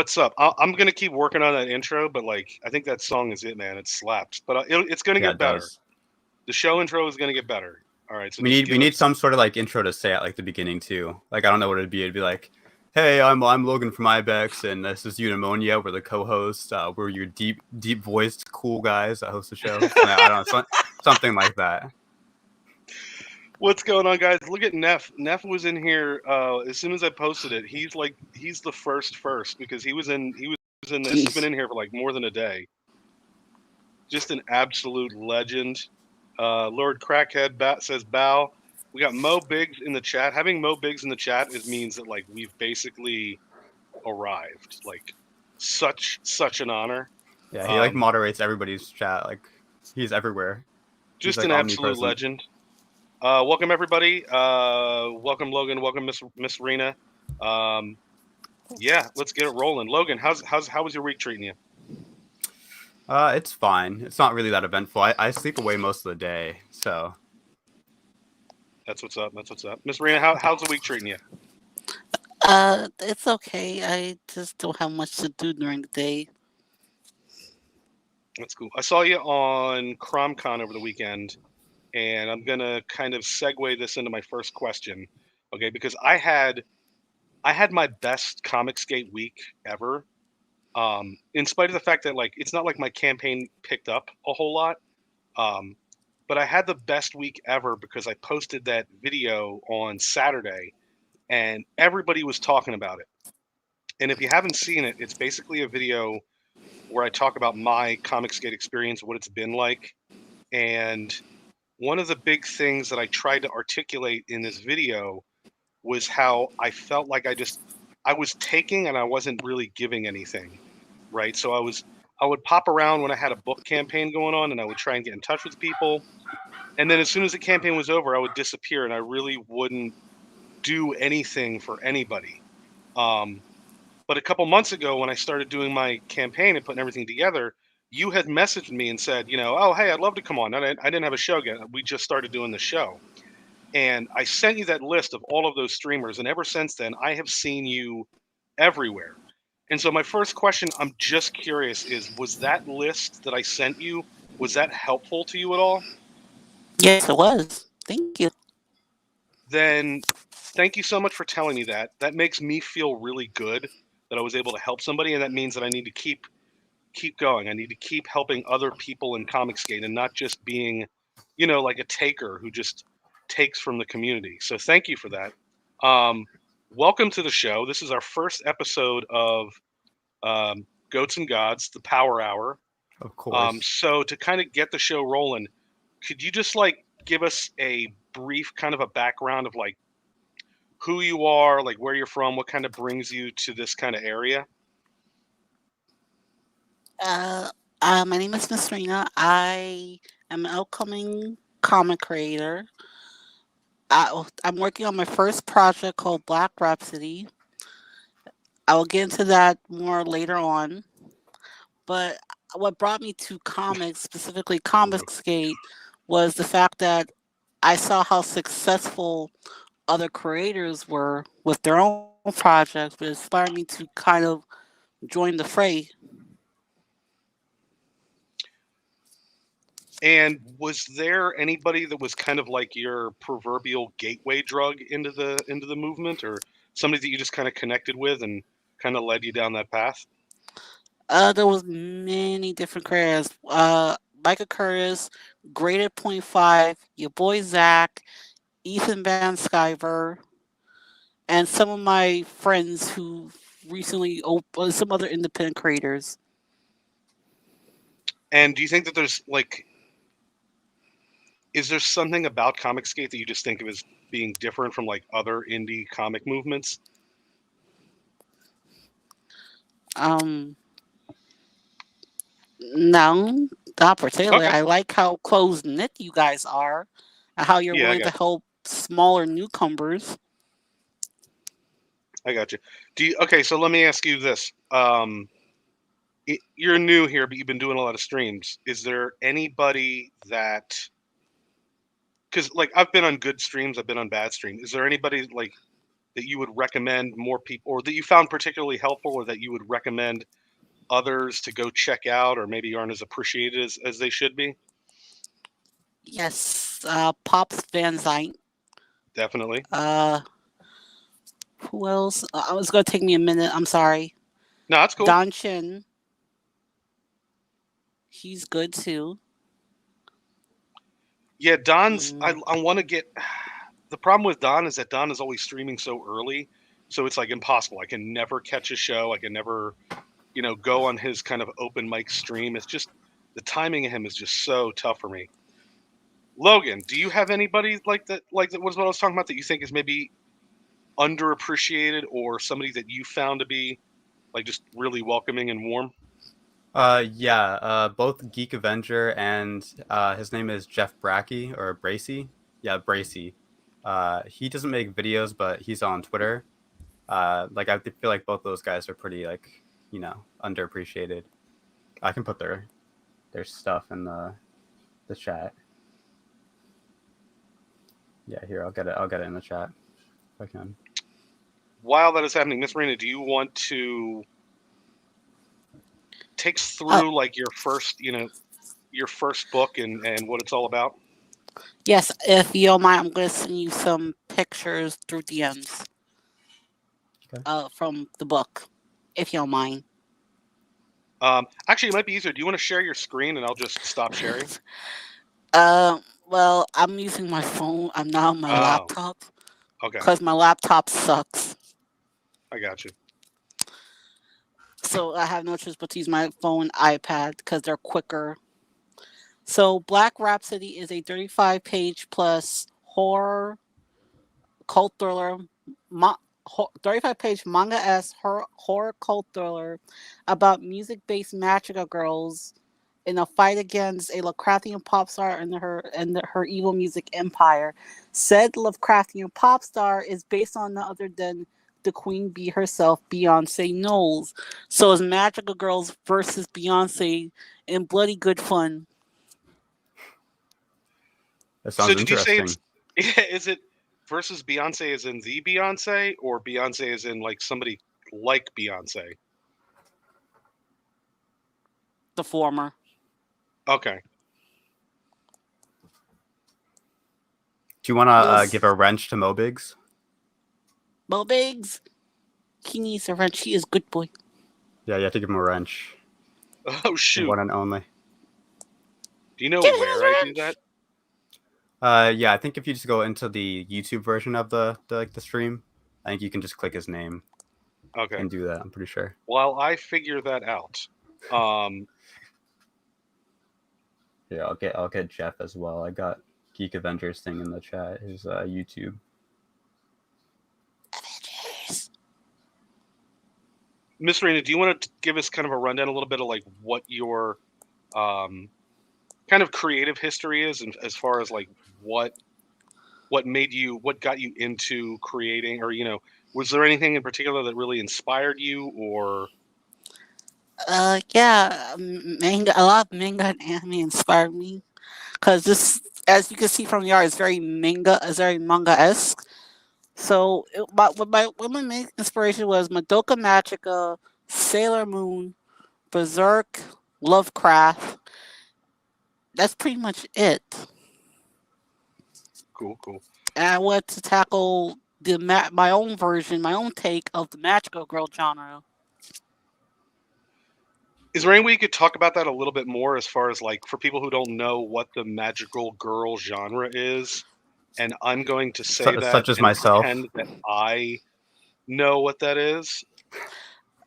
What's up? I'm gonna keep working on that intro, but like I think that song is it, man. It slaps, but it's gonna Yeah, get it better. does. The show intro is gonna get better. All right, so We just need we give need us. some sort of like intro to say at like the beginning too. Like I don't know what it'd be. It'd be like, "Hey, I'm Logan from Ibex, and this is Eudaimonia. We're the co-hosts. We're your deep voiced cool guys that host the show. I don't know, something like that." What's going on, guys? Look at Neff. Neff was in here as soon as I posted it. He's the first because he was in. This has been Jeez. in here for like more than a day. Just an absolute legend. Lord Crackhead says bow. We got Mo Biggs in the chat. Having Mo Biggs in the chat means that like we've basically arrived. Like such an honor. Yeah, he like Um, moderates everybody's chat. Like he's everywhere. He's just like an absolute omnipresent. legend. Welcome everybody. Welcome Logan. Welcome Miss Rena. Um, yeah, let's get it rolling. Logan, how was your week treating you? It's fine. It's not really that eventful. I sleep away most of the day, so That's what's up. That's what's up. Miss Rena, how's the week treating you? It's okay. I just don't have much to do during the day. That's cool. I saw you on CromCon over the weekend, and I'm gonna kind of segue this into my first question, okay? Because I had my best Comicsgate week ever. In spite of the fact that like it's not like my campaign picked up a whole lot, um, but I had the best week ever because I posted that video on Saturday, and everybody was talking about it. And if you haven't seen it, it's basically a video where I talk about my Comicsgate experience, what it's been like, and one of the big things that I tried to articulate in this video was how I felt like I was taking and I wasn't really giving anything, right? So I would pop around when I had a book campaign going on and I would try and get in touch with people. And then as soon as the campaign was over, I would disappear and I really wouldn't do anything for anybody. Um, but a couple months ago, when I started doing my campaign and putting everything together, you had messaged me and said, oh, hey, I'd love to come on. I didn't have a show yet. We just started doing the show. And I sent you that list of all of those streamers. And ever since then, I have seen you everywhere. And so my first question, I'm just curious, was that list that I sent you, was that helpful to you at all? Yes, it was. Thank you. Then thank you so much for telling me that. That makes me feel really good that I was able to help somebody, and that means that I need to keep going. I need to keep helping other people in Comicsgate and not just being, like a taker who just takes from the community. So thank you for that. Um, welcome to the show. This is our first episode of Goats and Gods, the Power Hour. of course. So to kind of get the show rolling, could you just like give us a brief kind of a background of like who you are, like where you're from, what kind of brings you to this kind of area? Uh, my name is Missrena. I am an upcoming comic creator. I'm working on my first project called Black Rhapsody. I will get into that more later on. But what brought me to comics, specifically Ooh. Comicsgate, was the fact that I saw how successful other creators were with their own projects, but it inspired me to kind of join the fray. And was there anybody that was kind of like your proverbial gateway drug into the movement, or somebody that you just kind of connected with and kind of led you down that path? There was many different creators. Micah Curtis, Graded Point Five, your boy Zach, Ethan Van Skyver, and some of my friends who recently opened some other independent creators. And do you think that there's like, is there something about Comicsgate that you just think of as being different from like other indie comic movements? Um, no, not particularly. Okay. I like how close knit you guys are, and how you're Yeah, I willing to got help smaller newcomers. I got you. Okay, so let me ask you this. You're new here, but you've been doing a lot of streams. Is there anybody because like I've been on good streams, I've been on bad streams. Is there anybody like that you would recommend more people, or that you found particularly helpful, or that you would recommend others to go check out, or maybe aren't as appreciated as they should be? Yes, Pops Van Zynt. Definitely. Uh, who else? It's gonna take me a minute. I'm sorry. No, that's cool. Don Chin. He's good too. Yeah, Don's. I Mm, I want to get. The problem with Don is that Don is always streaming so early, so it's like impossible. I can never catch a show. I can never, go on his kind of open mic stream. It's just the timing of him is just so tough for me. Logan, do you have anybody like that? Like that was what I was talking about that you think is maybe underappreciated, or somebody that you found to be like just really welcoming and warm? Yeah, both Geek Avenger and his name is Jeff Brackey or Bracy. Yeah, Bracy. He doesn't make videos, but he's on Twitter. Like I feel like both those guys are pretty underappreciated. I can put their stuff in the chat. Yeah, here I'll get it in the chat if I can. While that is happening, Miss Marina, do you want to take us oh, through like your first book and what it's all about? yes, if you don't mind, I'm gonna send you some pictures through DMs. Okay. From the book, if you don't mind. Actually, it might be easier. Do you want to share your screen and I'll just stop sharing? Well, I'm using my phone. I'm not on my Oh, laptop okay. because my laptop sucks. I got you. So I have no choice but to use my phone, iPad, because they're quicker. So Black Rhapsody is a 35-page plus horror cult thriller, 35-page manga-esque horror cult thriller about music-based magical girls in a fight against a Lovecraftian pop star and her evil music empire. Said Lovecraftian pop star is based on none other than the queen bee herself, Beyonce Knowles. So it's magical girls versus Beyonce in bloody good fun. That So sounds did you say interesting. is it versus Beyonce as in the Beyonce, or Beyonce as in like somebody like Beyonce? The former. Okay. Do you want We'll to give a wrench to Mobiggs? Mo Biggs. He needs a wrench. He is good boy. Yeah, you have to give him a wrench. Oh The shoot. one and only. Do you know Give him where his I do wrench. that? Yeah, I think if you just go into the YouTube version of the stream, I think you can just click his name Okay. and do that. I'm pretty sure. While I figure that out, Yeah, I'll get Jeff as well. I got Geek Avengers thing in the chat. His YouTube. Avengers. Miss Raina, do you want to give us kind of a rundown a little bit of like what your kind of creative history is, and as far as like what got you into creating, or was there anything in particular that really inspired you, or Yeah, manga. A lot of manga and anime inspired me because this, as you can see from the art, is very manga. Is very manga-esque. So, what my main inspiration was Madoka Magica, Sailor Moon, Berserk, Lovecraft. That's pretty much it. cool? And I wanted to tackle my own version, my own take of the magical girl genre. Is there any way you could talk about that a little bit more, as far as like for people who don't know what the magical girl genre is? And I'm going to say that Such as and myself. pretend that I know what that is.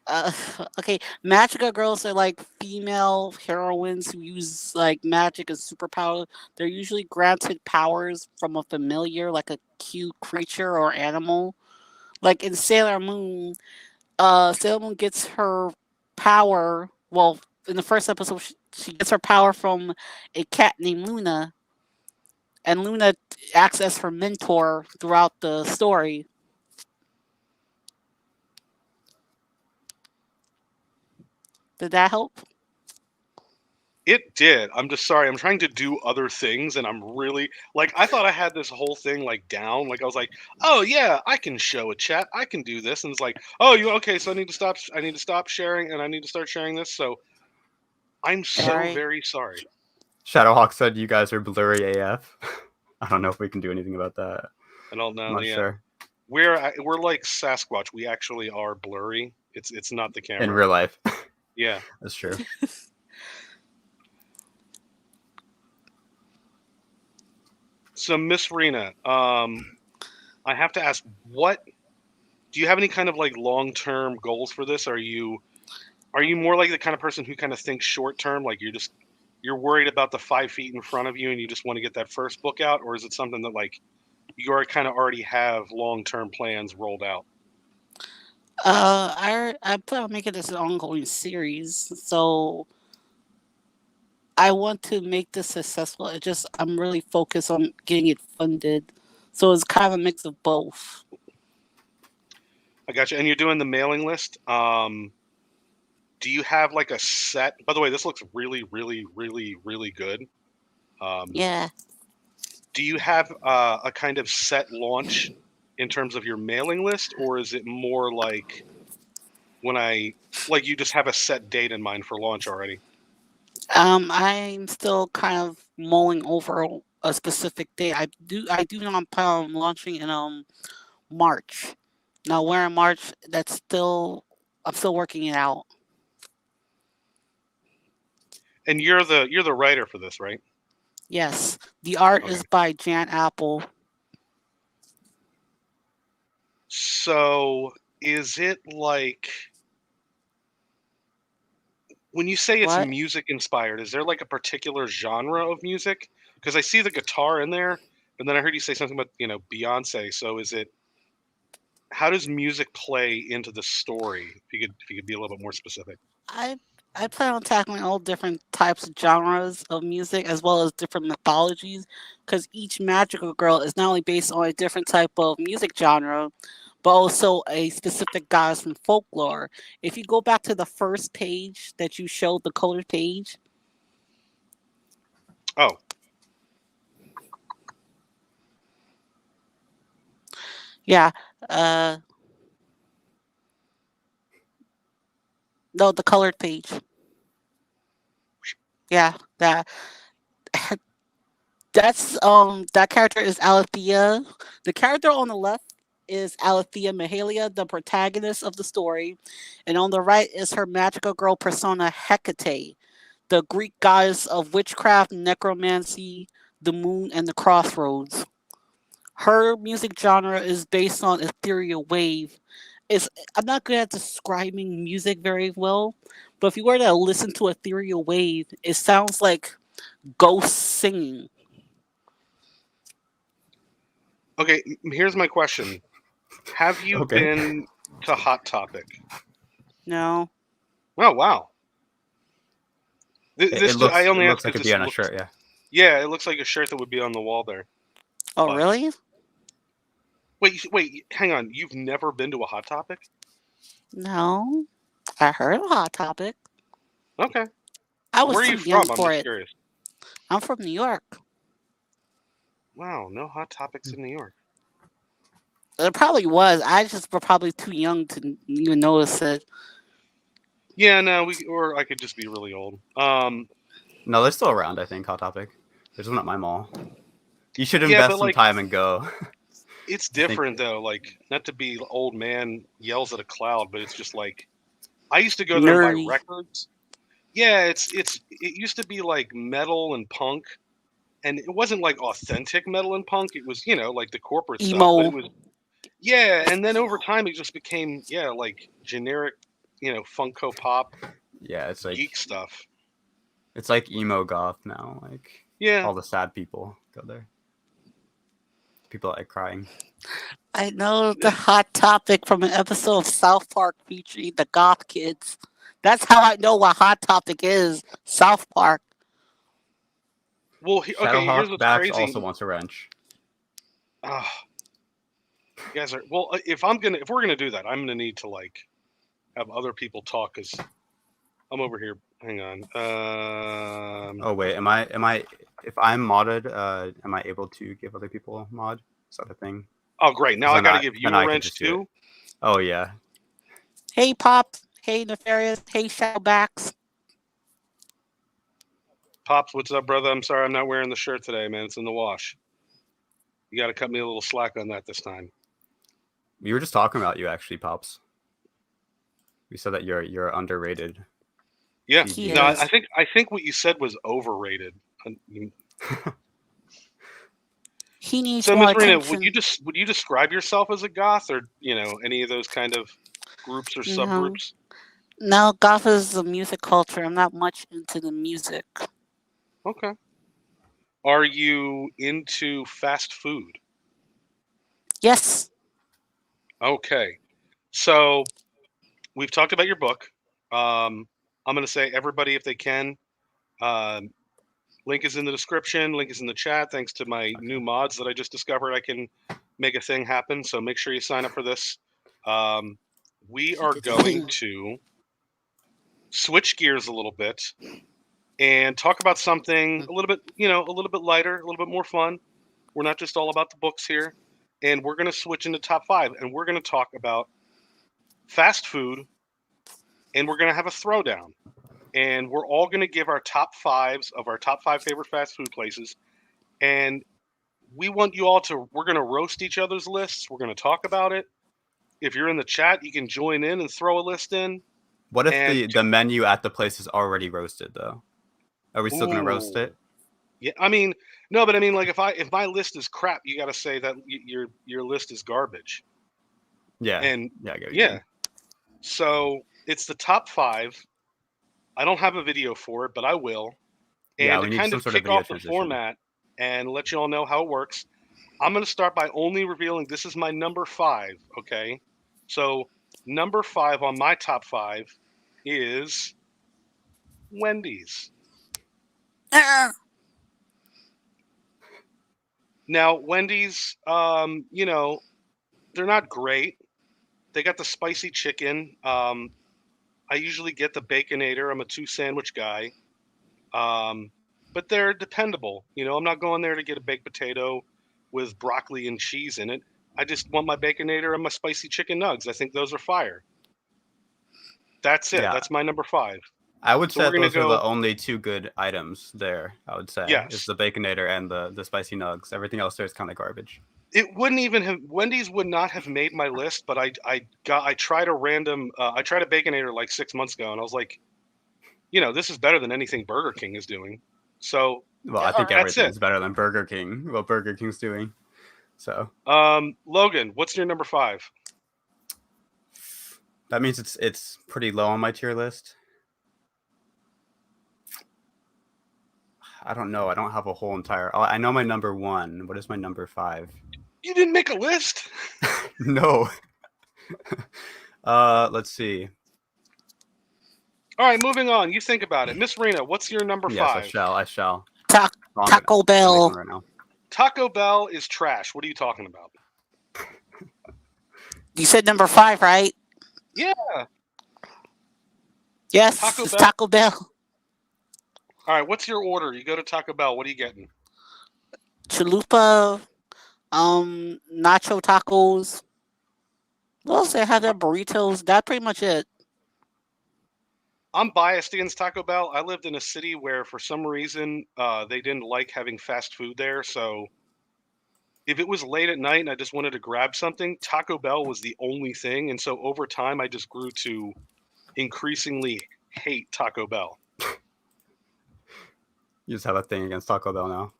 Uh, okay, magical girls are like female heroines who use like magic as superpower. They're usually granted powers from a familiar, like a cute creature or animal. Like in Sailor Moon, Sailor Moon gets her power. Well, in the first episode, she gets her power from a cat named Luna, and Luna acts as her mentor throughout the story. Did that help? It did. I'm just sorry. I'm trying to do other things, and I'm really like I thought I had this whole thing like down. Like I was like, oh yeah, I can show a chat. I can do this, and it's like, oh, you okay? So I need to stop. I need to stop sharing, and I need to start sharing this. So I'm so Sorry. very sorry. Shadowhawk said you guys are blurry AF. I don't know if we can do anything about that. I don't I'm know. not Yeah, sure. we're like Sasquatch. We actually are blurry. It's not the In camera. real life. Yeah. That's true. So Missrena, I have to ask, what do you have any kind of like long-term goals for this? Are you more like the kind of person who kind of thinks short term, like you're worried about the 5 feet in front of you and you just want to get that first book out, or is it something that like you are kind of already have long-term plans rolled out? I plan on making this an ongoing series, so I want to make this successful. It just I'm really focused on getting it funded, so it's kind of a mix of both. I got you. And you're doing the mailing list. Do you have like a set? By the way, this looks really, really, really, really good. Um, Yeah. do you have a kind of set launch in terms of your mailing list, or is it more like when I like you just have a set date in mind for launch already? I'm still kind of mulling over a specific day. I do know I'm planning on launching in March. Now where in March, I'm still working it out. And you're the writer for this, right? Yes. The art Okay. is by Jan Apple. So is it like when you say it's What? music inspired, is there like a particular genre of music? Because I see the guitar in there, but then I heard you say something about, Beyonce. So is it how does music play into the story? If you could be a little bit more specific. I I plan on tackling all different types of genres of music as well as different mythologies because each magical girl is not only based on a different type of music genre but also a specific goddess from folklore. If you go back to the first page that you showed, the colored page, Oh, yeah, uh, no, the colored page, yeah, that character is Alethea. The character on the left is Alethea Mahalia, the protagonist of the story, and on the right is her magical girl persona Hecate, the Greek goddess of witchcraft, necromancy, the moon, and the crossroads. Her music genre is based on ethereal wave. It's I'm not good at describing music very well, but if you were to listen to ethereal wave, it sounds like ghosts singing. okay. Here's my question: have you Okay. been to Hot Topic? No. Oh wow. It, it I looks it only ask looks like because it'd be this on a looks. shirt, yeah. Yeah, it looks like a shirt that would be on the wall there. Oh, But really? wait, hang on. You've never been to a Hot Topic? No. I heard of Hot Topic. Okay. I was Where are too you young from? I'm for just it. curious. I'm from New York. Wow, no Hot Topics in New York. It probably was. I just were probably too young to even notice it. Yeah, no, or I could just be really old. No, they're still around, I think, Hot Topic. There's one at my mall. You should Yeah, but invest some like time and go. it's I think different though. Like, not to be old man yells at a cloud, but it's just like I used to go there and buy Nerdy. records. Yeah, it used to be like metal and punk, and it wasn't like authentic metal and punk. It was like the corporate stuff, but it Emo. was yeah. And then over time, it just became like generic, Funko Pop yeah, geek stuff. it's like emo goth now. Like Yeah. all the sad people go there. People like crying. I know the Hot Topic from an episode of South Park featuring the Goth Kids. That's how I know what Hot Topic is. South Park. Well, okay. Here's Shadowhawk what's Bax also crazy. wants a wrench. Ah, you guys are well. If we're gonna do that, I'm gonna need to like have other people talk because I'm over here hang on. Oh wait, am I? If I'm modded, am I able to give other people a mod? Is that a thing? Oh, great. Now I got to give you then a I can wrench just do it. too. Oh yeah. Hey, Pop. Hey, Nefarious. Hey, Shadowbacks. Pops, what's up, brother? I'm sorry I'm not wearing the shirt today, man. It's in the wash. You got to cut me a little slack on that this time. We were just talking about you, actually, Pops. We said that you're underrated. Yeah. He No, is. I think what you said was overrated. He needs So, more Missrena, attention. would you describe yourself as a goth, or any of those kind of groups or No. subgroups? No, goth is the music culture. I'm not much into the music. Okay. Are you into fast food? Yes. Okay. So we've talked about your book. I'm going to say everybody, if they can, link is in the description. Link is in the chat. Thanks to my new mods that I just discovered, I can make a thing happen. So make sure you sign up for this. We are going to switch gears a little bit and talk about something a little bit, a little bit lighter, a little bit more fun. We're not just all about the books here. And we're going to switch into top 5, and we're going to talk about fast food, and we're going to have a throwdown. And we're all going to give our top 5s of our top 5 favorite fast food places. And we want you all we're going to roast each other's lists. We're going to talk about it. If you're in the chat, you can join in and throw a list in. What if the menu at the place is already roasted, though? Are we still going to roast it? Yeah, I mean, no, but I mean, like, if my list is crap, you got to say that your list is garbage. Yeah. And yeah, I get what yeah. you mean. So it's the top 5. I don't have a video for it, but I will. And Yeah, we to need kind some of sort of kick video off the transition. format and let you all know how it works, I'm going to start by only revealing this is my number 5. Okay, so number 5 on my top 5 is Wendy's. Now, Wendy's, they're not great. They got the spicy chicken. I usually get the Baconator. I'm a 2 sandwich guy. But they're dependable. I'm not going there to get a baked potato with broccoli and cheese in it. I just want my Baconator and my spicy chicken nugs. I think those are fire. That's it. Yeah. That's my number 5. I would So say we're gonna those are go. the only 2 good items there, I would say. Yes. It's the Baconator and the spicy nugs. Everything else there is kind of garbage. It wouldn't even have. Wendy's would not have made my list, but I tried a random. I tried a Baconator like 6 months ago, and I was like, this is better than anything Burger King is doing. So Well, I think that's everything's it. better than Burger King. What Burger King's doing. So. Logan, what's your number 5? That means it's pretty low on my tier list. I don't know. I don't have a whole entire. Oh, I know my number 1. What is my number 5? You didn't make a list? No. Let's see. All right, moving on. You think about it. Missrena, what's your number 5? Yes, I shall. Taco Bell. Right now. Taco Bell is trash. What are you talking about? You said number 5, right? Yeah. Yes, Taco Bell. All right, what's your order? You go to Taco Bell. What are you getting? Chalupa, nacho tacos. What else they have? Their burritos. That's pretty much it. I'm biased against Taco Bell. I lived in a city where, for some reason, they didn't like having fast food there. So if it was late at night and I just wanted to grab something, Taco Bell was the only thing. And so over time, I just grew to increasingly hate Taco Bell. You just have a thing against Taco Bell now.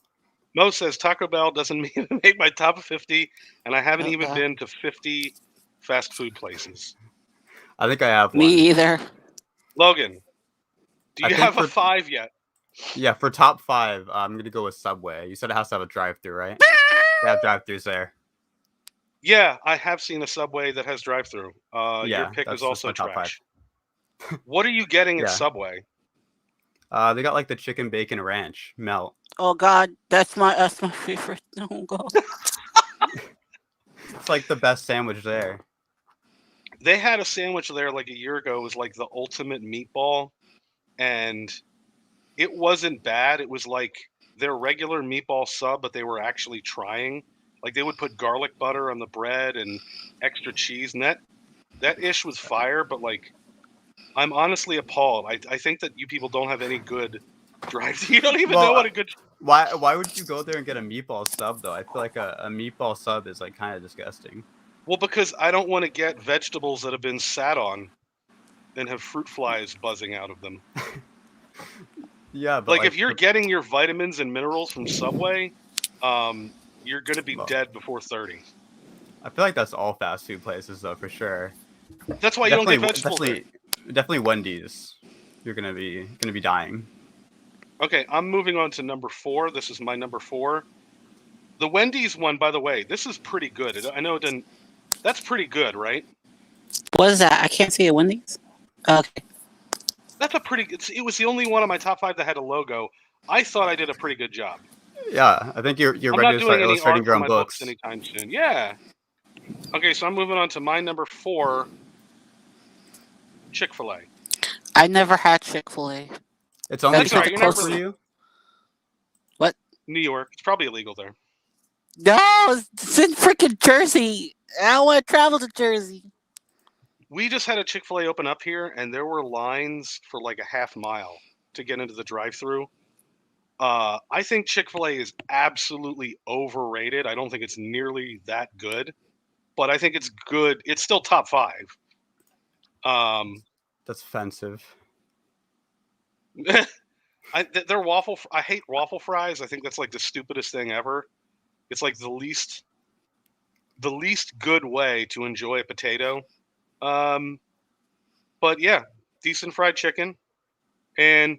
Mo says Taco Bell doesn't even make my top 50, and I haven't even been to 50 fast food places. I think I have one. Me either. Logan, do you have a 5 yet? Yeah, for top 5, I'm going to go with Subway. You said it has to have a drive-thru, right? They have drive-thrus there. Yeah, I have seen a Subway that has drive-thru. Yeah, your pick is also trash. 5. What are you getting at Subway? They got like the chicken bacon ranch melt. Oh God, that's my favorite. Oh God. It's like the best sandwich there. They had a sandwich there like a year ago. It was like the ultimate meatball, and it wasn't bad. It was like their regular meatball sub, but they were actually trying. Like they would put garlic butter on the bread and extra cheese, and that ish was fire. But like, I'm honestly appalled. I think that you people don't have any good drive. You don't even know what a good. Why would you go there and get a meatball sub though? I feel like a meatball sub is like kind of disgusting. Well, because I don't want to get vegetables that have been sat on and have fruit flies buzzing out of them. Yeah, but like if you're getting your vitamins and minerals from Subway, you're gonna be dead before 30. I feel like that's all fast food places though, for sure. That's why you don't get vegetables. Definitely Wendy's. You're gonna be dying. Okay, I'm moving on to number 4. This is my number 4. The Wendy's one, by the way, this is pretty good. I know it didn't. That's pretty good, right? What is that? I can't see a Wendy's. Okay. That's a pretty. It was the only one on my top 5 that had a logo. I thought I did a pretty good job. Yeah, I think you're ready to start illustrating your own books anytime soon. Yeah. Okay, so I'm moving on to my number 4. Chick-fil-A. I never had Chick-fil-A. It's only close for you. What? New York. It's probably illegal there. No, it's in freaking Jersey. I don't want to travel to Jersey. We just had a Chick-fil-A open up here, and there were lines for like a half mile to get into the drive-thru. I think Chick-fil-A is absolutely overrated. I don't think it's nearly that good, but I think it's good. It's still top 5. That's offensive. Their waffle. I hate waffle fries. I think that's like the stupidest thing ever. It's like the least good way to enjoy a potato. But yeah, decent fried chicken. And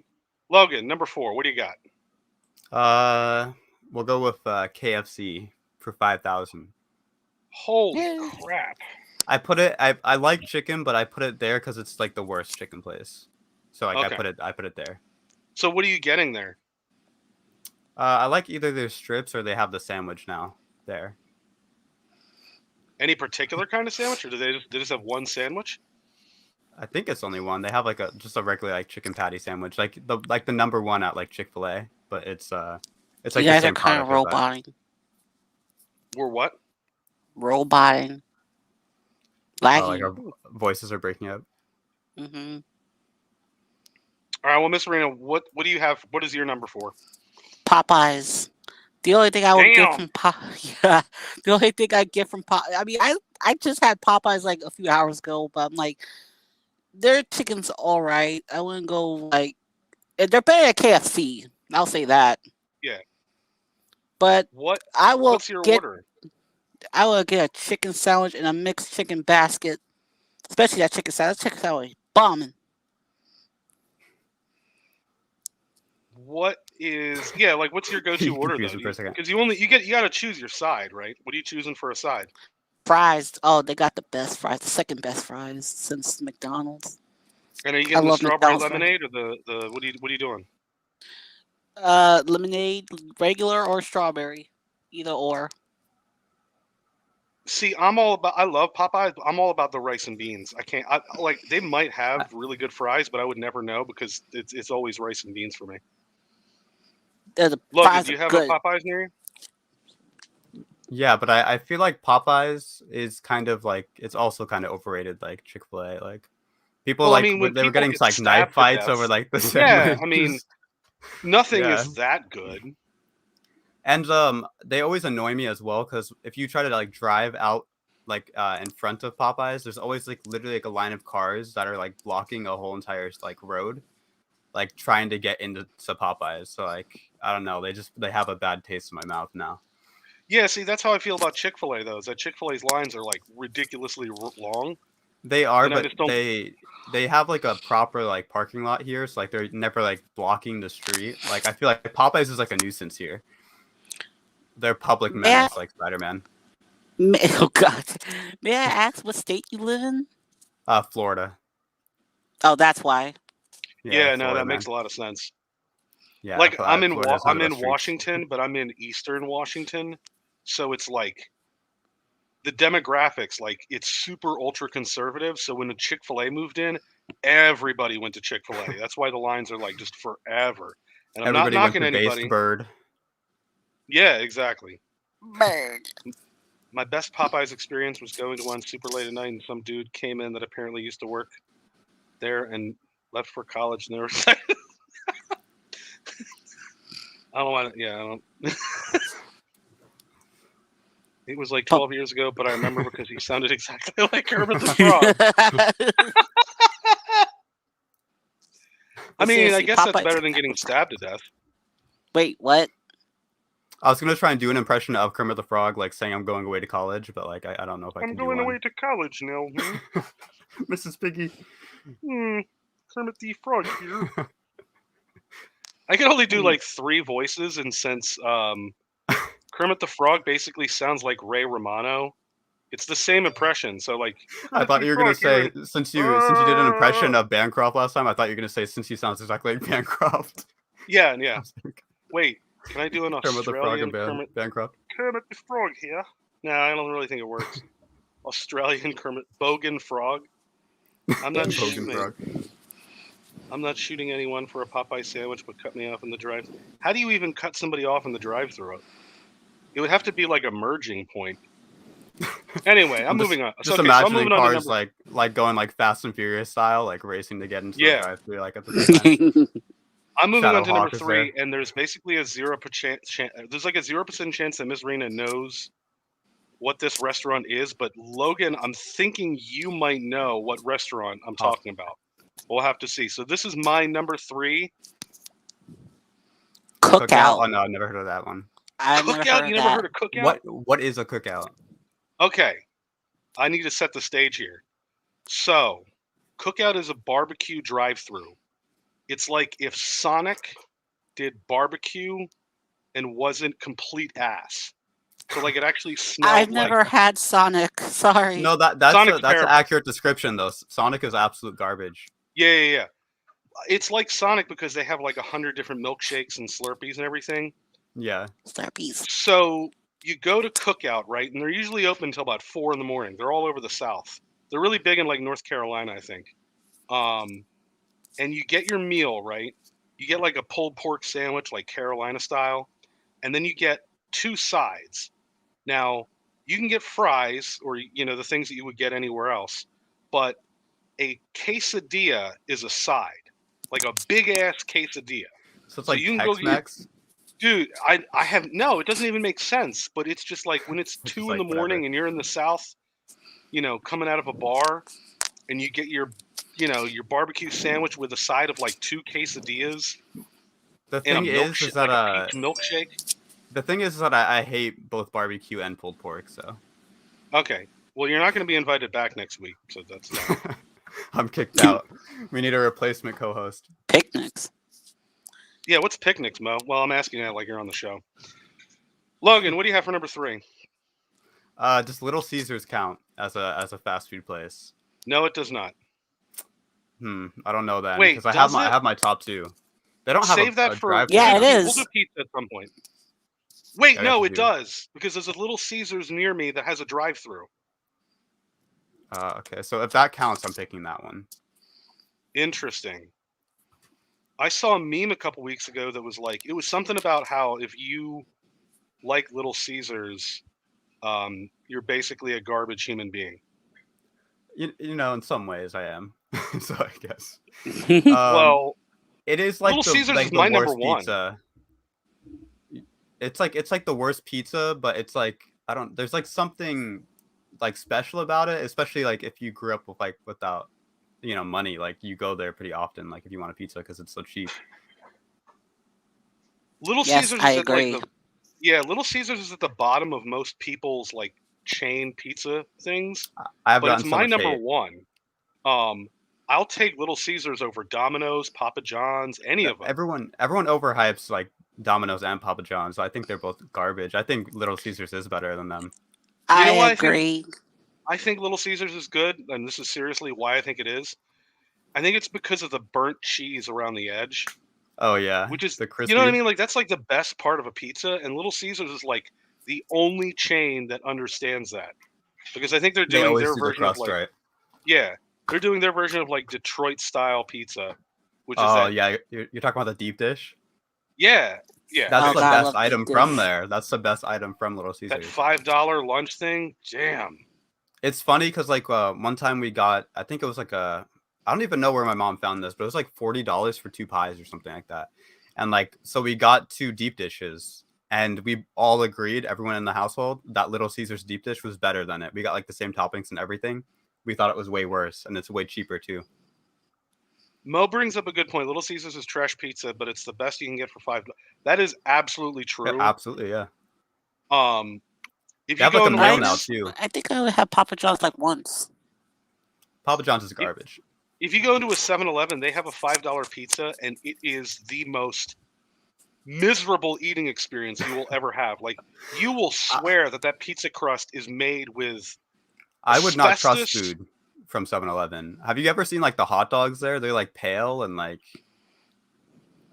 Logan, number 4. What do you got? We'll go with KFC for 5,000. Holy crap! I put it. I like chicken, but I put it there because it's like the worst chicken place. So like Okay. I put it there. So what are you getting there? I like either their strips or they have the sandwich now there. Any particular kind of sandwich, or do they just have one sandwich? I think it's only one. They have like just a regular like chicken patty sandwich, like the number one at like Chick-fil-A, but it's like you guys are kind of roboting. We're what? Roboting. Lagging. Like our voices are breaking up. Mm-hmm. All right, well, Missrena, what do you have? What is your number 4? Popeyes. The only thing I would get from the only thing I get from I mean, I just had Popeyes like a few hours ago, but I'm like, their chicken's all right. I wouldn't go like, they're better at KFC. I'll say that. Yeah. But what's your order? I will get a chicken sandwich and a mixed chicken basket, especially that chicken sandwich. Chicken sandwich, bombing. What's your go-to order though? Because you gotta choose your side, right? What are you choosing for a side? Fries. Oh, they got the best fries, the second best fries since McDonald's. And are you getting the strawberry lemonade or the what are you doing? Lemonade, regular or strawberry, either or. See, I love Popeyes, but I'm all about the rice and beans. They might have really good fries, but I would never know because it's always rice and beans for me. Logan, do you have a Popeyes near you? Yeah, but I feel like Popeyes is kind of like, it's also kind of overrated, like Chick-fil-A. Like people they were getting like knife fights over like the sandwiches. Yeah, I mean, nothing is that good. And they always annoy me as well because if you try to like drive out like in front of Popeyes, there's always like literally like a line of cars that are like blocking a whole entire like road, like trying to get into Popeyes. So like I don't know, they have a bad taste in my mouth now. Yeah, see, that's how I feel about Chick-fil-A though. Is that Chick-fil-A's lines are like ridiculously long. They are, but they have like a proper like parking lot here, so like they're never like blocking the street. Like I feel like Popeyes is like a nuisance here. They're public menace like Spider-Man. Oh God! May I ask what state you live in? Florida. Oh, that's why. Yeah, no, that makes a lot of sense. Yeah, like I'm in Washington, but I'm in Eastern Washington, so it's like the demographics, like it's super ultra conservative. So when the Chick-fil-A moved in, everybody went to Chick-fil-A. That's why the lines are like just forever. And I'm Everybody not went knocking to anybody. Based Bird. Yeah, exactly. Bird. My best Popeyes experience was going to one super late at night, and some dude came in that apparently used to work there and left for college. And they were I don't want to. Yeah, I don't. It was like 12 years ago, but I remember because he sounded exactly like Kermit the Frog. I mean, I guess that's better than getting stabbed to death. Wait, what? I was gonna try and do an impression of Kermit the Frog, like saying I'm going away to college, but like I don't know if I can do one. I'm going away to college now, Mrs. Piggy. Kermit the Frog here. I can only do like 3 voices, and since Kermit the Frog basically sounds like Ray Romano, it's the same impression. So like, I thought you were gonna say since you did an impression of Bancroft last time, I thought you were gonna say since he sounds exactly like Bancroft. Yeah. Wait, can I do an Kermit the Frog Australian and Bancroft? Kermit the Frog here. No, I don't really think it works. Australian Kermit Bogan Frog. I'm not shooting anyone for a Popeye sandwich, but cut me off in the drive. How do you even cut somebody off in the drive-thru? It would have to be like a merging point. Anyway, I'm moving on. Just imagining cars like going like Fast and Furious style, like racing to get into the drive-thru, like at the same time. I'm moving on to number 3, and there's basically a 0% chance. There's like a 0% chance that Missrena knows what this restaurant is, but Logan, I'm thinking you might know what restaurant I'm talking about. We'll have to see. So this is my number 3. Cookout. Oh no, I've never heard of that one. Cookout? You never heard of Cookout? What is a Cookout? Okay, I need to set the stage here. So, Cookout is a barbecue drive-thru. It's like if Sonic did barbecue and wasn't complete ass. So like it actually smelled. I've never had Sonic. Sorry. No, that's an accurate description though. Sonic is absolute garbage. Yeah. It's like Sonic because they have like 100 different milkshakes and Slurpees and everything. Yeah. Slurpees. So you go to Cookout, right? And they're usually open until about 4 in the morning. They're all over the South. They're really big in like North Carolina, I think. And you get your meal, right? You get like a pulled pork sandwich, like Carolina style. And then you get 2 sides. Now, you can get fries or, the things that you would get anywhere else. But a quesadilla is a side. Like a big-ass quesadilla. So it's like Tex-Mex? Dude, I have... No, it doesn't even make sense. But it's just like when it's 2 in the morning and you're in the South, coming out of a bar, and you get your barbecue sandwich with a side of like 2 quesadillas. The thing is that like a peach milkshake. The thing is that I hate both barbecue and pulled pork. So. Okay. Well, you're not going to be invited back next week, so that's not... I'm kicked out. We need a replacement co-host. Picnics. Yeah, what's picnics, Mo? Well, I'm asking that like you're on the show. Logan, what do you have for number 3? Does Little Caesars count as a fast food place? No, it does not. I don't know that. Wait, because I have my top 2. They don't have that for drive-thru. Yeah, it is. We'll do pizza at some point. Wait, no, it does because there's a Little Caesars near me that has a drive-thru. Okay, so if that counts, I'm picking that one. Interesting. I saw a meme a couple weeks ago that was like, it was something about how if you like Little Caesars, you're basically a garbage human being. In some ways I am. So I guess. Well, it is like Little Caesars like is the my worst number 1. Pizza. It's like the worst pizza, but it's like there's like something like special about it, especially like if you grew up with like without money, like you go there pretty often, like if you want a pizza because it's so cheap. Little Caesars I is agree. Little Caesars is at the bottom of most people's like chain pizza things. But it's my number 1. I'll take Little Caesars over Domino's, Papa John's, any of them. Everyone overhypes like Domino's and Papa John's. So I think they're both garbage. I think Little Caesars is better than them. I agree. I think Little Caesars is good, and this is seriously why I think it is. I think it's because of the burnt cheese around the edge. Oh yeah, which is the crispy. You know what I mean? Like that's like the best part of a pizza, and Little Caesars is like the only chain that understands that because I think they're doing their version of like, right? Yeah, They're doing their version of like Detroit style pizza, which is Oh that. yeah, you're talking about the deep dish. Yeah, That's Oh the god, I best love deep item from dish. there. That's the best item from Little that Caesars. $5 lunch thing. Damn. It's funny because like one time we got, I think it was like I don't even know where my mom found this, but it was like $40 for 2 pies or something like that. And like, so we got 2 deep dishes, and we all agreed, everyone in the household, that Little Caesars deep dish was better than it. We got like the same toppings and everything. We thought it was way worse, and it's way cheaper too. Mo brings up a good point. Little Caesars is trash pizza, but it's the best you can get for $5. That is absolutely Yeah, true. absolutely, yeah. If They you have like go a into meal like, now too. I think I would have Papa John's like once. Papa John's is garbage. if you go into a 7-Eleven, they have a $5 pizza, and it is the most miserable eating experience you will ever have. Like, you will swear that pizza crust is made with I would not trust asbestos. food from 7-Eleven. Have you ever seen like the hot dogs there? They're like pale and like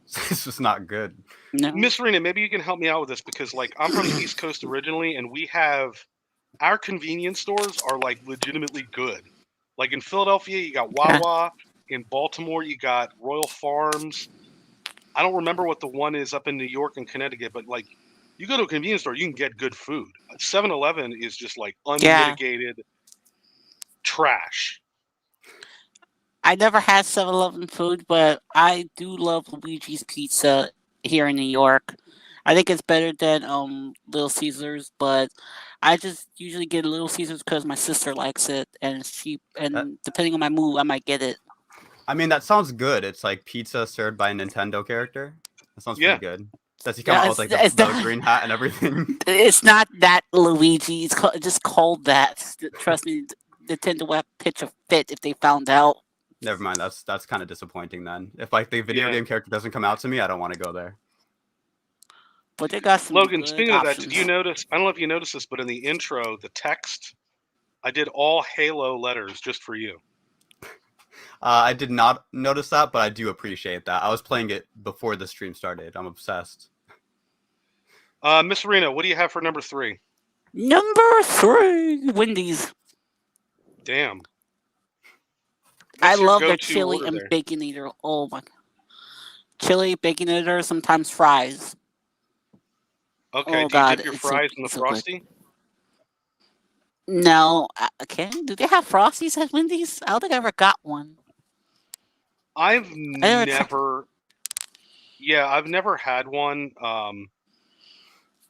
it's just not good. No. Missrena, maybe you can help me out with this, because like I'm from the East Coast originally, and we have our convenience stores are like legitimately good. Like in Philadelphia, you got Wawa. In Baltimore, you got Royal Farms. I don't remember what the one is up in New York and Connecticut, but like you go to a convenience store, you can get good food. 7-Eleven is just like unmitigated trash. I never had 7-Eleven food, but I do love Luigi's Pizza here in New York. I think it's better than Little Caesars, but I just usually get Little Caesars because my sister likes it and it's cheap. And depending on my mood, I might get it. I mean, that sounds good. It's like pizza served by a Nintendo character. That sounds pretty good. Does he come out with like the green hat and everything? It's not that Luigi. It's just called that. Trust me, Nintendo would pitch a fit if they found out. Never mind. That's kind of disappointing then. If like the video game character doesn't come out to me, I don't want to go there. But they got some Logan, good speaking options. of that, did you notice? I don't know if you noticed this, but in the intro, the text, I did all Halo letters just for you. I did not notice that, but I do appreciate that. I was playing it before the stream started. I'm obsessed. Missrena, what do you have for number 3? Number 3, Wendy's. Damn. I love their chili and baconator. Oh my god. Chili, baconator, sometimes fries. Okay, do you dip your fries in the Frosty? Good. No. Okay. Do they have Frosties at Wendy's? I don't think I ever got one. I've never had one.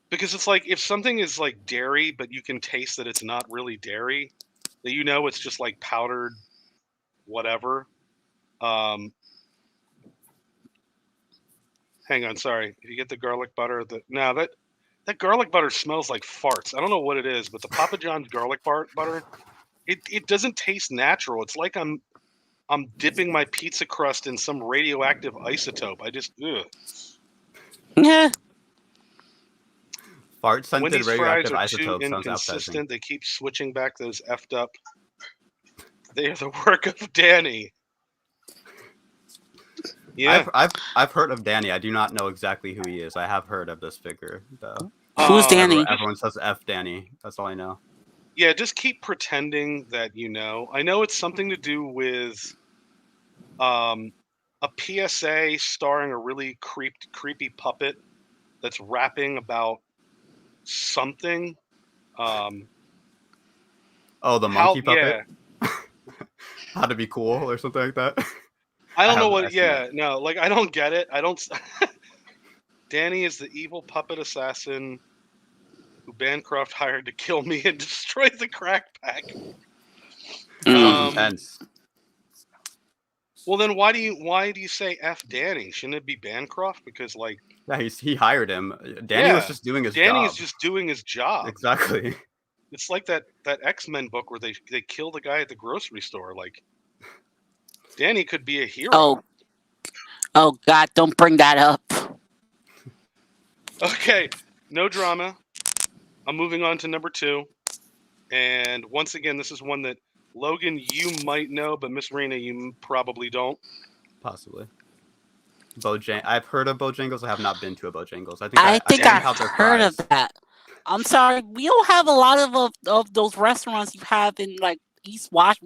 Because it's like, if something is like dairy, but you can taste that it's not really dairy, that you know it's just like powdered whatever. Hang on, sorry. If you get the garlic butter, that garlic butter smells like farts. I don't know what it is, but the Papa John's garlic butter, it doesn't taste natural. It's like I'm dipping my pizza crust in some radioactive isotope. I just Yeah. Fart scented Wendy's radioactive fries are too isotope sounds inconsistent. appetizing. They keep switching back those effed up. They are the work of Danny. Yeah, I've heard of Danny. I do not know exactly who he is. I have heard of this figure though. Who's Danny? Everyone says F Danny. That's all I know. Yeah, just keep pretending that you know. I know it's something to do with a PSA starring a really creepy puppet that's rapping about something. Oh, the monkey puppet? Yeah. How to be cool or something like that? I don't know what. Yeah, no, like I don't get it. I don't. Danny is the evil puppet assassin who Bancroft hired to kill me and destroy the crack pack. Intense. Well, then why do you say F Danny? Shouldn't it be Bancroft? Because like, yeah, he hired him. Danny was just doing his job. Danny is just doing his job. Exactly. It's like that X-Men book where they kill the guy at the grocery store. Like, Danny could be a hero. Oh God! Don't bring that up. Okay, no drama. I'm moving on to number 2, and once again, this is one that Logan, you might know, but Missrena, you probably don't. Possibly. I've heard of Bojangles. I have not been to a Bojangles. I think I've heard of that. I'm sorry, we don't have a lot of those restaurants you have in like East Like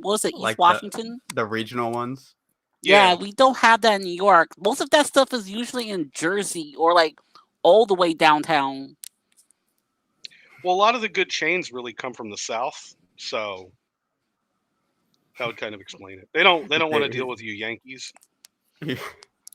Washington? the regional ones. Yeah, Yeah. we don't have that in New York. Most of that stuff is usually in Jersey or like all the way downtown. Well, a lot of the good chains really come from the South, so that would kind of explain it. They don't want to deal with you Yankees. Throwing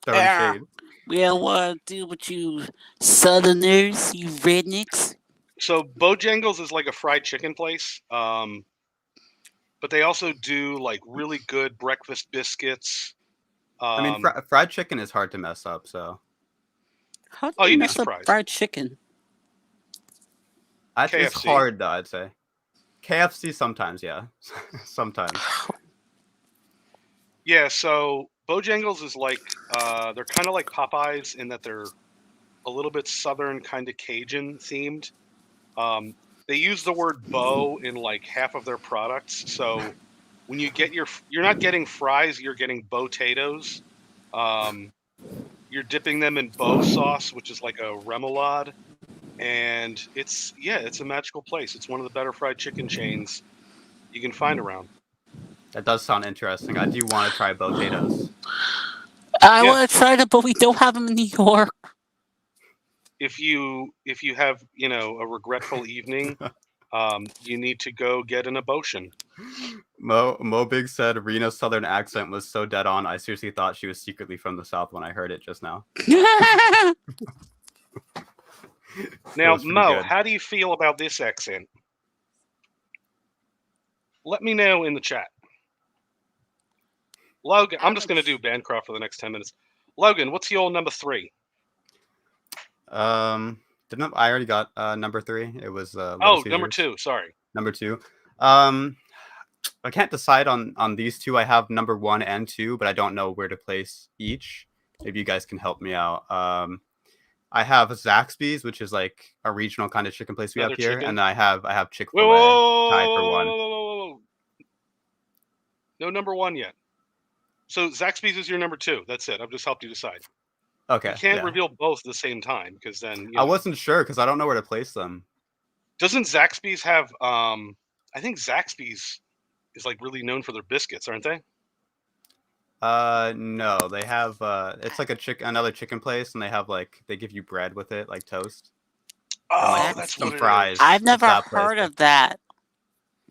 Yeah. shade. We don't want to deal with you Southerners, you rednecks. So Bojangles is like a fried chicken place, but they also do like really good breakfast biscuits. I mean, fried chicken is hard to mess up. So How do Oh, you you'd be mess up surprised. fried chicken? it's KFC. hard though. I'd say KFC sometimes, yeah, sometimes. Yeah, so Bojangles is like they're kind of like Popeyes in that they're a little bit Southern, kind of Cajun themed. They use the word "bow" in like half of their products. So when you get you're not getting fries, you're getting potatoes. You're dipping them in bow sauce, which is like a remoulade, and it's a magical place. It's one of the better fried chicken chains you can find around. That does sound interesting. I do want to try potatoes. I Yeah. want to try them, but we don't have them in New York. If you have a regretful evening, you need to go get an abortion. Mo Big said Rena's southern accent was so dead on. I seriously thought she was secretly from the south when I heard it just now. Now, was pretty Mo, good. how do you feel about this accent? Let me know in the chat. Logan, I'm just going to do Bancroft for the next 10 minutes. Logan, what's your number 3? Didn't I already got number 3? It was Number 2. Sorry. Number 2. I can't decide on these two. I have number 1 and 2, but I don't know where to place each. Maybe you guys can help me out. I have Zaxby's, which is like a regional kind of chicken place we Another have here, chicken? and I have Chick-fil-A tied for 1. Whoa. No number 1 yet. So Zaxby's is your number 2. That's it. I've just helped you decide. Okay. You can't yeah. reveal both at the same time because then I wasn't sure because I don't know where to place them. Doesn't Zaxby's have I think Zaxby's is like really known for their biscuits, aren't they? No, they have it's like another chicken place, and they have like they give you bread with it, like toast. Oh, like, that's some what fries. I've never that place. heard of that.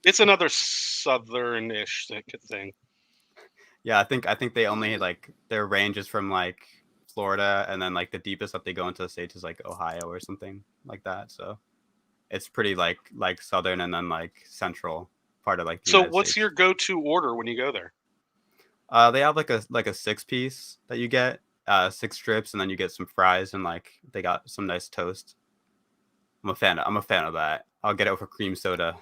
It's another southern-ish thing. Yeah, I think they only like their range is from like Florida, and then like the deepest that they go into the states is like Ohio or something like that. So it's pretty like southern and then like central part of like the So United what's States. your go-to order when you go there? They have like a 6-piece that you get, 6 strips, and then you get some fries and like they got some nice toast. I'm a fan of that. I'll get it with a cream soda.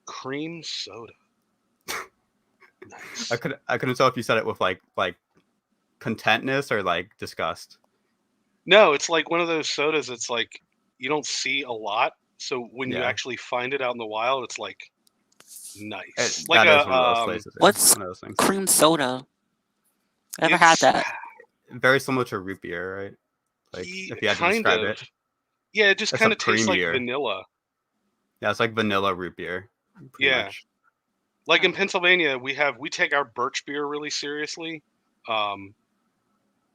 Cream soda. Nice. I couldn't tell if you said it with like contentness or like disgust. No, it's like one of those sodas. It's like you don't see a lot, so when you actually find it out in the wild, it's like nice. That is one of those places. What's one of those things. cream soda? Ever had that? Very similar to root beer, right? Like if you had to describe it. Yeah, it just It's kind a of tastes like creamier. vanilla. Yeah, it's like vanilla root beer. Yeah. Much. Like in Pennsylvania, we take our birch beer really seriously,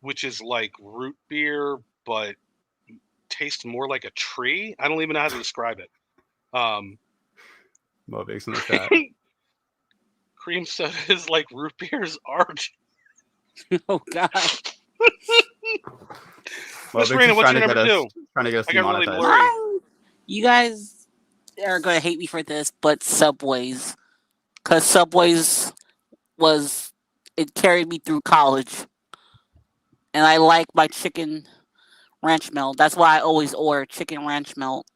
which is like root beer, but tastes more like a tree. I don't even know how to describe it. Mobics in the chat. Cream soda is like root beer's art. Oh God. Missrena, what's your number 2? Trying to get us I got really demonetized. blurry. You guys are gonna hate me for this, but Subways, because Subways it carried me through college, and I like my chicken ranch melt. That's why I always order chicken ranch melt.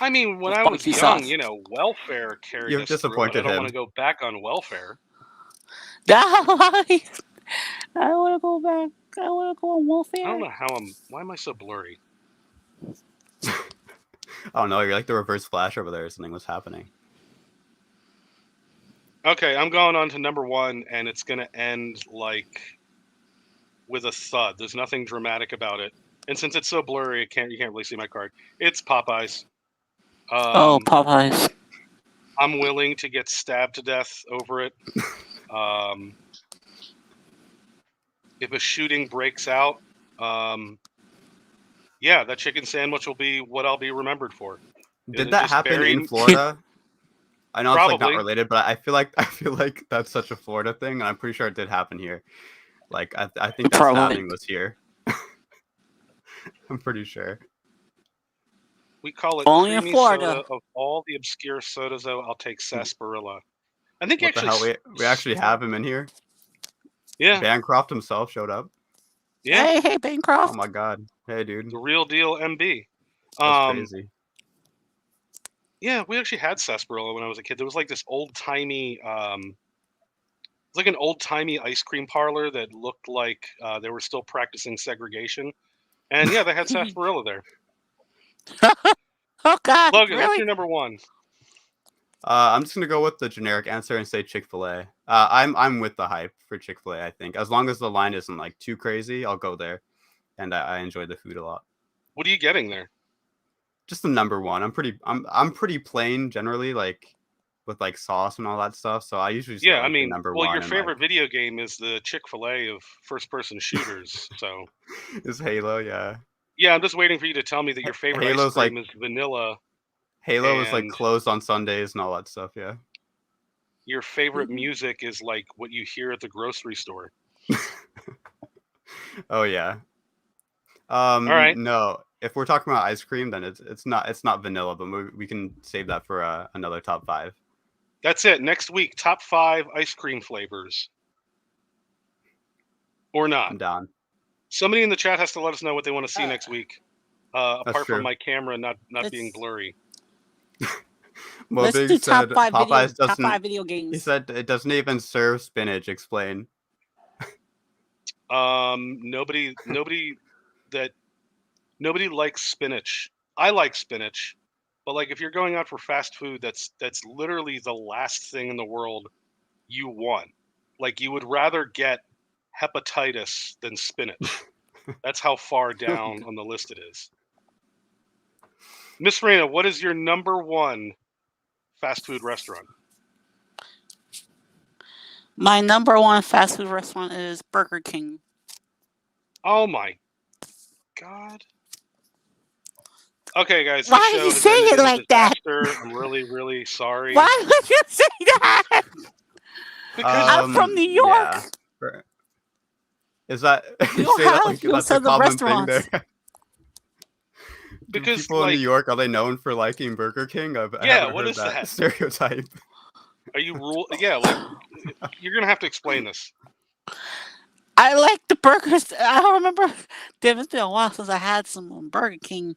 I mean, when With I was barbecue young, sauce. welfare carried You've us through, and I disappointed don't him. want to go back on welfare. I want to go back. I want to go on welfare. I don't know why am I so blurry? Oh no, you're like the reverse flash over there or something. What's happening? Okay, I'm going on to number 1, and it's going to end like with a thud. There's nothing dramatic about it. And since it's so blurry, you can't really see my card. It's Popeyes. Oh, Popeyes. I'm willing to get stabbed to death over it. If a shooting breaks out, yeah, that chicken sandwich will be what I'll be remembered for. Did It'll that just happen bury in me. Florida? I know it's like not Probably. related, but I feel like that's such a Florida thing, and I'm pretty sure it did happen here. Like I think that Probably. stabbing was here. I'm pretty sure. We call it Only in creamy Florida. soda. Of all the obscure sodas, though, I'll take sarsaparilla. I think What the actually, hell? We actually have him in here. yeah, Bancroft himself showed up. yeah, Hey, Oh Bancroft. my god. Hey, dude. the real deal, MB. That's crazy. Yeah, we actually had sarsaparilla when I was a kid. There was like this old timey, it's like an old timey ice cream parlor that looked like they were still practicing segregation. And yeah, they had sarsaparilla there. Oh God, Logan, what's really? your number one? I'm just gonna go with the generic answer and say Chick-fil-A. I'm with the hype for Chick-fil-A. I think as long as the line isn't like too crazy, I'll go there, and I enjoy the food a lot. What are you getting there? Just the number one. I'm pretty plain generally, like with like sauce and all that stuff. So I usually just Yeah, get I like the mean, number well, one your and favorite like video game is the Chick-fil-A of first-person shooters. So is Halo. Yeah, yeah, I'm just waiting for you to tell me that your favorite ice Halo's cream like is vanilla Halo is like and closed on Sundays and all that stuff. Yeah. your favorite music is like what you hear at the grocery store. Oh yeah. All right, No. If we're talking about ice cream, then it's not vanilla, but we can save that for another top 5. that's it. Next week, top 5 ice cream flavors. Or not. I'm down. Somebody in the chat has to let us know what they want to see Uh, next week. That's Apart from true. my camera not being Let's blurry. Well, let's Big do said top Popeyes five doesn't. video He games. said it doesn't even serve spinach. Explain. Nobody likes spinach. I like spinach, but like if you're going out for fast food, that's literally the last thing in the world you want. Like you would rather get hepatitis than spinach. That's how far down on the list it is. Missrena, what is your number one fast food restaurant? My number one fast food restaurant is Burger King. Oh my god. Okay, guys, Why this did show you has say ended it in a like that? disaster. I'm really, really sorry. Why would you say that? Because I'm from New York. Yeah. Is that We you don't say that have like those that's a other common thing restaurants. there? Do Because, people in like- New York, are they known for liking Burger King? I Yeah, haven't what heard is that that? stereotype. are you Yeah, like you're gonna have to explain this. I like the burgers. I don't remember. Damn, it's been a while since I had some Burger King,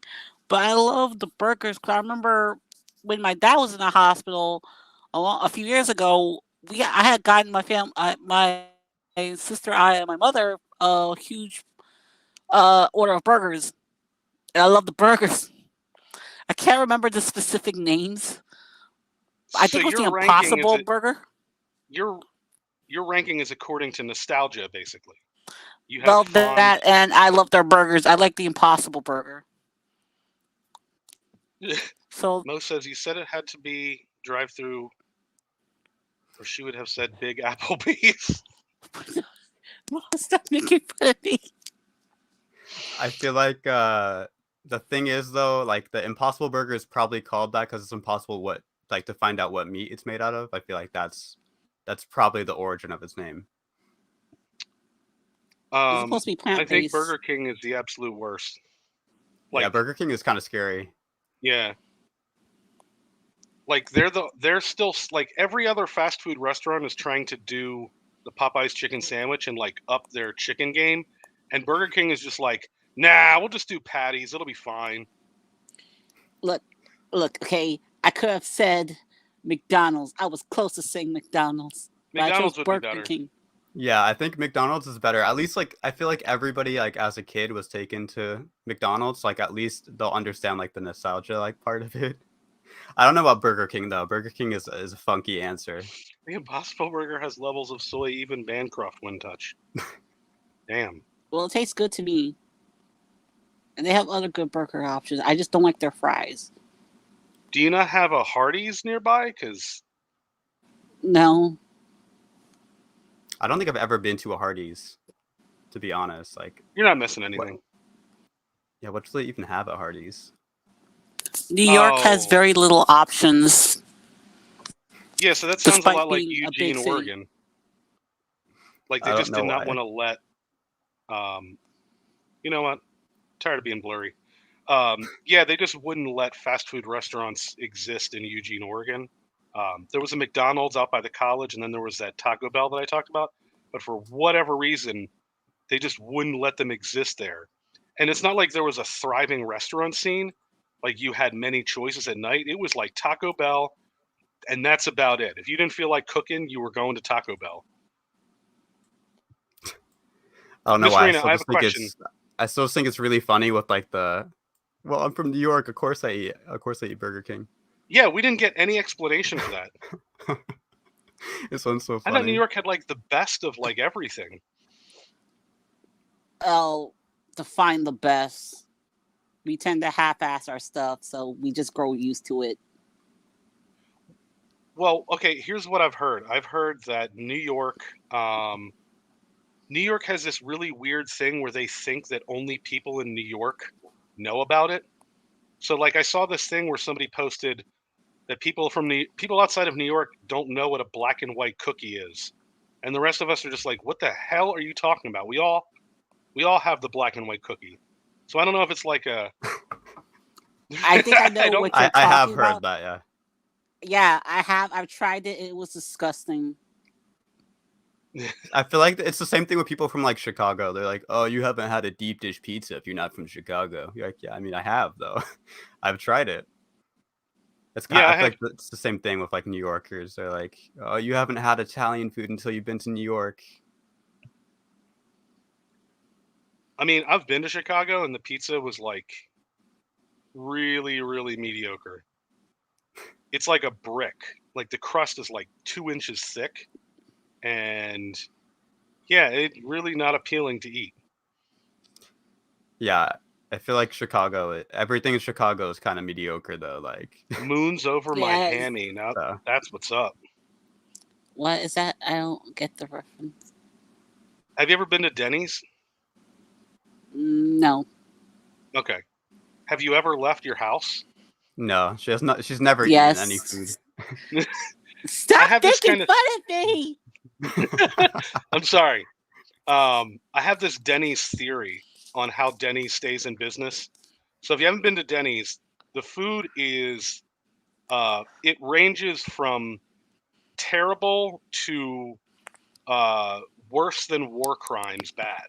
but I love the burgers. Cause I remember when my dad was in the hospital a few years ago. I had gotten my sister, I, and my mother a huge order of burgers, and I love the burgers. I can't remember the specific names. I So think it was the your ranking Impossible Burger. your ranking is according to nostalgia, basically. You have Well, fond. that and I love their burgers. I like the Impossible Burger. So Mo says you said it had to be drive-through, or she would have said Big Applebee's. stop making fun of me. I feel like the thing is though, like the Impossible Burger is probably called that because it's impossible to find out what meat it's made out of. I feel like that's probably the origin of its name. It's supposed to be I plant-based. think Burger King is the absolute worst. Yeah, Burger King is kind of scary. Yeah. Like they're still like every other fast food restaurant is trying to do the Popeyes chicken sandwich and like up their chicken game, and Burger King is just like, nah, we'll just do patties, it'll be fine. Look, okay, I could have said McDonald's. I was close to saying McDonald's. But McDonald's I chose would be Burger better. King. Yeah, I think McDonald's is better. At least like I feel like everybody like as a kid was taken to McDonald's. Like at least they'll understand like the nostalgia like part of it. I don't know about Burger King though. Burger King is a funky answer. The Impossible Burger has levels of soy even Bancroft wouldn't touch. Damn. Well, it tastes good to me. And they have other good burger options. I just don't like their fries. Do you not have a Hardee's nearby? Because No. I don't think I've ever been to a Hardee's, to be honest. Like, you're not missing what? anything. Yeah, what do they even have at Hardee's? New York has Oh, very little options, yeah. So that sounds a despite lot like being a Eugene, big city. Oregon. Like they I don't just did know not why. want to let. You know what? Tired of being blurry. Yeah, they just wouldn't let fast food restaurants exist in Eugene, Oregon. There was a McDonald's out by the college, and then there was that Taco Bell that I talked about. But for whatever reason, they just wouldn't let them exist there. And it's not like there was a thriving restaurant scene, like you had many choices at night. It was like Taco Bell, and that's about it. If you didn't feel like cooking, you were going to Taco Bell. I don't know Miss why. Rena, I have a question. I still think it's really funny with like the. Well, I'm from New York. Of course I eat Burger King. Yeah, we didn't get any explanation for that. This one's so I thought New funny. York had like the best of like everything. Oh, to find the best. We tend to half-ass our stuff, so we just grow used to it. Well, okay, here's what I've heard. I've heard that New York has this really weird thing where they think that only people in New York know about it. So like I saw this thing where somebody posted that people outside of New York don't know what a black and white cookie is. And the rest of us are just like, what the hell are you talking about? We all have the black and white cookie. So I don't know if it's like a I think I know I don't what you're I have talking heard about. that. Yeah. Yeah, I have. I've tried it. It was disgusting. I feel like it's the same thing with people from like Chicago. They're like, "Oh, you haven't had a deep dish pizza if you're not from Chicago." You're like, "Yeah, I mean, I have though. I've tried it." It's kind. Yeah, I I feel have like it's the same thing with like New Yorkers. They're like, "Oh, you haven't had Italian food until you've been to New York." I mean, I've been to Chicago and the pizza was like really, really mediocre. It's like a brick. Like the crust is like 2 inches thick, and yeah, it's really not appealing to eat. Yeah, I feel like Chicago. Everything in Chicago is kind of mediocre though. Like, Moon's over my Yes. hammy. Now so. that's what's up. What is that? I don't get the reference. Have you ever been to Denny's? No. Okay. Have you ever left your house? No, she has not. She's never eaten any food. Yes. I Stop have this making kind of. fun of me. I'm sorry. I have this Denny's theory on how Denny's stays in business. So if you haven't been to Denny's, the food is it ranges from terrible to worse than war crimes bad.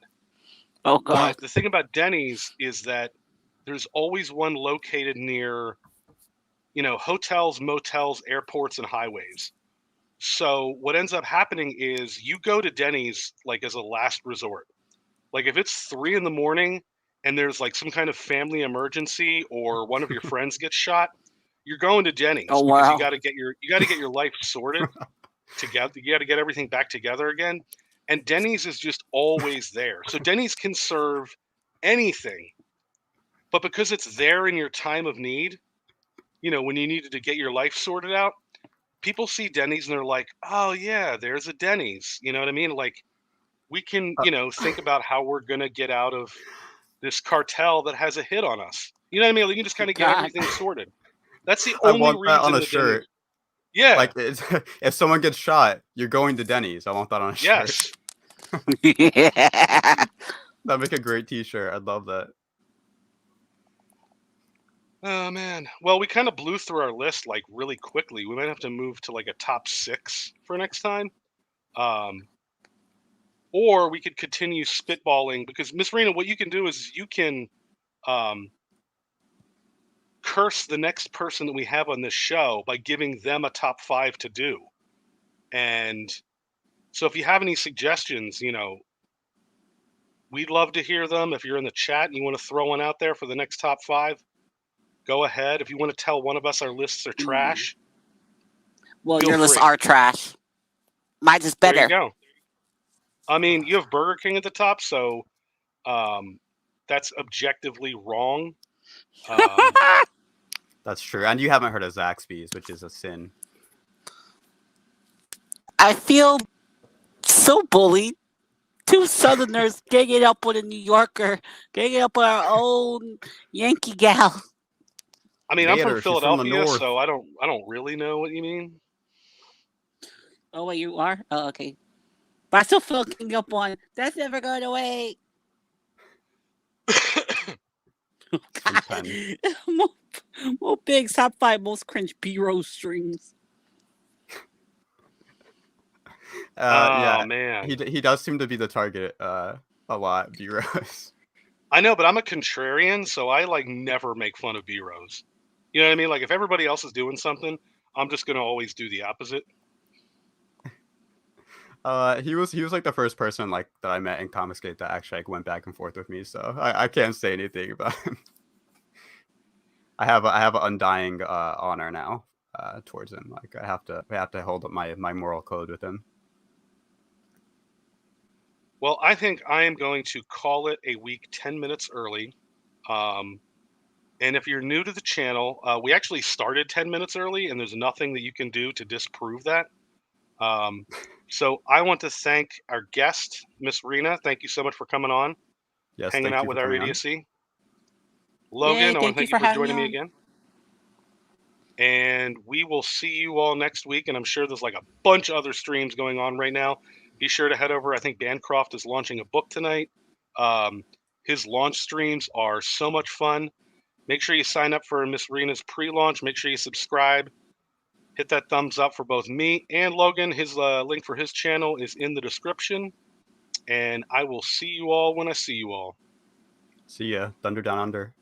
Oh God. But the thing about Denny's is that there's always one located near, hotels, motels, airports, and highways. So what ends up happening is you go to Denny's like as a last resort. Like if it's 3 in the morning and there's like some kind of family emergency or one of your friends gets shot, you're going to Denny's Oh because you wow. got to get your life sorted together. You got to get everything back together again. And Denny's is just always there. So Denny's can serve anything, but because it's there in your time of need, when you needed to get your life sorted out, people see Denny's and they're like, "Oh yeah, there's a Denny's." You know what I mean? Like we can, think about how we're gonna get out of this cartel that has a hit on us. You know what I mean? Like, you can just kind of get God. everything sorted. That's the I only want that on reason a the Denny's. shirt. Yeah. Like, if someone gets shot, you're going to Denny's. I want that on a shirt. Yes. Yeah. That'd make a great T-shirt. I'd love that. Oh man. Well, we kind of blew through our list like really quickly. We might have to move to like a top 6 for next time. Or we could continue spitballing because Miss Rena, what you can do is you can curse the next person that we have on this show by giving them a top 5 to do. And so if you have any suggestions, we'd love to hear them. If you're in the chat and you want to throw one out there for the next top 5, go ahead. If you want to tell one of us our lists are trash, Well, feel your lists free. are trash. Mine is There better. you go. I mean, you have Burger King at the top, so that's objectively wrong. That's true. And you haven't heard of Zaxby's, which is a sin. I feel so bullied. Two Southerners ganging up with a New Yorker, ganging up with our own Yankee gal. I mean, I'm Get from her. She's from the Philadelphia, north. so I don't really know what you mean. Oh, wait, you are? Oh, okay. But I still feel ganging up on. That's never going away. God. pen. More big top 5 most cringe B-roll streams. Oh Yeah, man, he does seem to be the target a lot, B-Rose. I know, but I'm a contrarian, so I like never make fun of B-Rose. You know what I mean? Like if everybody else is doing something, I'm just gonna always do the opposite. He was like the first person like that I met in Comicsgate that actually like went back and forth with me, so I can't say anything about him. I have an undying honor now towards him. Like I have to hold up my moral code with him. Well, I think I am going to call it a week 10 minutes early. And if you're new to the channel, we actually started 10 minutes early, and there's nothing that you can do to disprove that. So I want to thank our guest, Missrena. Thank you so much for coming on, Yes, hanging thank out you with for our coming on. idiocy. Logan, I want to thank you for joining me again. And we will see you all next week. And I'm sure there's like a bunch of other streams going on right now. Be sure to head over. I think Bancroft is launching a book tonight. His launch streams are so much fun. Make sure you sign up for Missrena's pre-launch. Make sure you subscribe. Hit that thumbs up for both me and Logan. His link for his channel is in the description. And I will see you all when I see you all. See ya. Thunder Down Under.